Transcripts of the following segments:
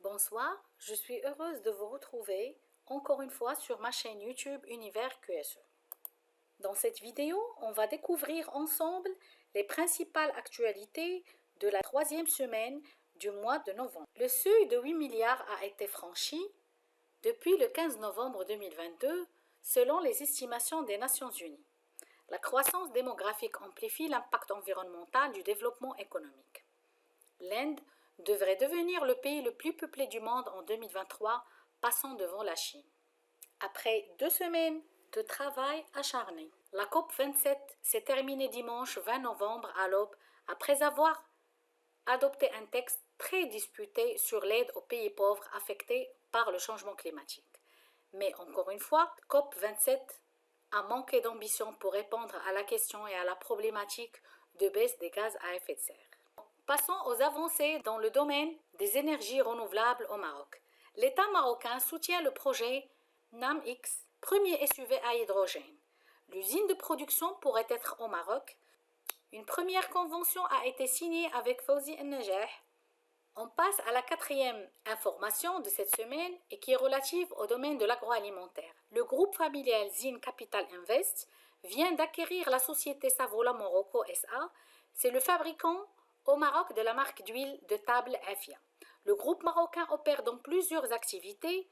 Bonsoir, je suis heureuse de vous retrouver encore une fois sur ma chaîne YouTube Univers QSE. Dans cette vidéo, on va découvrir ensemble les principales actualités de la troisième semaine du mois de novembre. Le seuil de 8 milliards a été franchi depuis le 15 novembre 2022 selon les estimations des Nations Unies. La croissance démographique amplifie l'impact environnemental du développement économique. L'Inde devrait devenir le pays le plus peuplé du monde en 2023, passant devant la Chine. Après 2 semaines de travail acharné, la COP27 s'est terminée dimanche 20 novembre à l'aube après avoir adopté un texte très disputé sur l'aide aux pays pauvres affectés par le changement climatique. Mais encore une fois, COP27 a manqué d'ambition pour répondre à la question et à la problématique de baisse des gaz à effet de serre. Passons aux avancées dans le domaine des énergies renouvelables au Maroc. L'État marocain soutient le projet NAMX, premier SUV à hydrogène. L'usine de production pourrait être au Maroc. Une première convention a été signée avec Fawzi El-Najah. On passe à la 4e information de cette semaine et qui est relative au domaine de l'agroalimentaire. Le groupe familial Zine Capital Invest vient d'acquérir la société Savola Morocco SA. C'est le fabricant au Maroc de la marque d'huile de table Afia. Le groupe marocain opère dans plusieurs activités,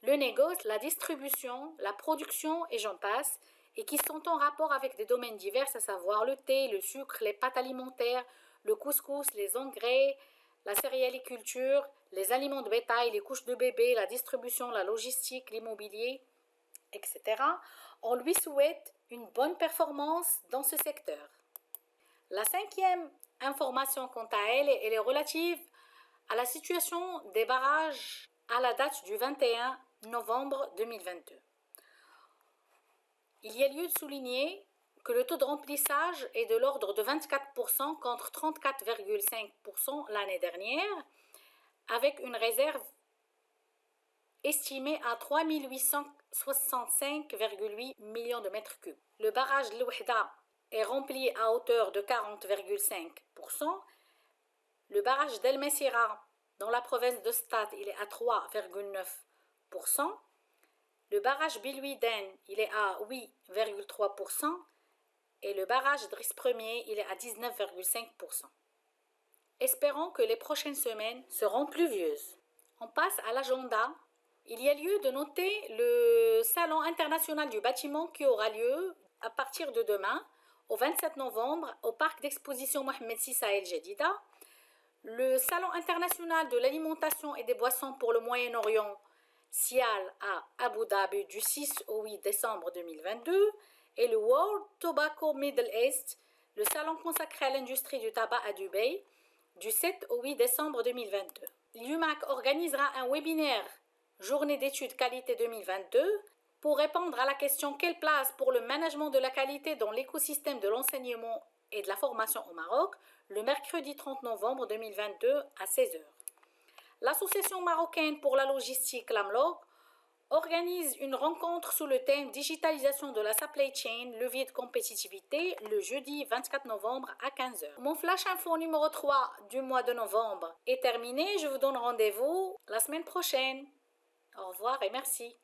le négoce, la distribution, la production et j'en passe, et qui sont en rapport avec des domaines divers, à savoir le thé, le sucre, les pâtes alimentaires, le couscous, les engrais, la céréaliculture, les aliments de bétail, les couches de bébé, la distribution, la logistique, l'immobilier, etc. On lui souhaite une bonne performance dans ce secteur. La 5e information, quant à elle, elle est relative à la situation des barrages à la date du 21 novembre 2022. Il y a lieu de souligner que le taux de remplissage est de l'ordre de 24% contre 34,5% l'année dernière, avec une réserve estimée à 3 865,8 millions de mètres cubes. Le barrage de l'Ouhda est rempli à hauteur de 40,5%. Le barrage d'El Messira, dans la province de Stade, il est à 3,9%. Le barrage Bilouiden, il est à 8,3%. Et le barrage Driss Premier, il est à 19,5%. Espérons que les prochaines semaines seront pluvieuses. On passe à l'agenda. Il y a lieu de noter le Salon international du bâtiment qui aura lieu à partir de demain, au 27 novembre, au parc d'exposition Mohamed VI à El Jadida. Le Salon international de l'alimentation et des boissons pour le Moyen-Orient, SIAL, à Abu Dhabi du 6 au 8 décembre 2022. Et le World Tobacco Middle East, le salon consacré à l'industrie du tabac à Dubaï, du 7 au 8 décembre 2022. L'UMAC organisera un webinaire Journée d'études qualité 2022 pour répondre à la question quelle place pour le management de la qualité dans l'écosystème de l'enseignement et de la formation au Maroc, le mercredi 30 novembre 2022 à 16h. L'Association marocaine pour la logistique, l'AMLOG, organise une rencontre sous le thème digitalisation de la supply chain, levier de compétitivité, le jeudi 24 novembre à 15h. Mon flash info numéro 3 du mois de novembre est terminé. Je vous donne rendez-vous la semaine prochaine. Au revoir et merci.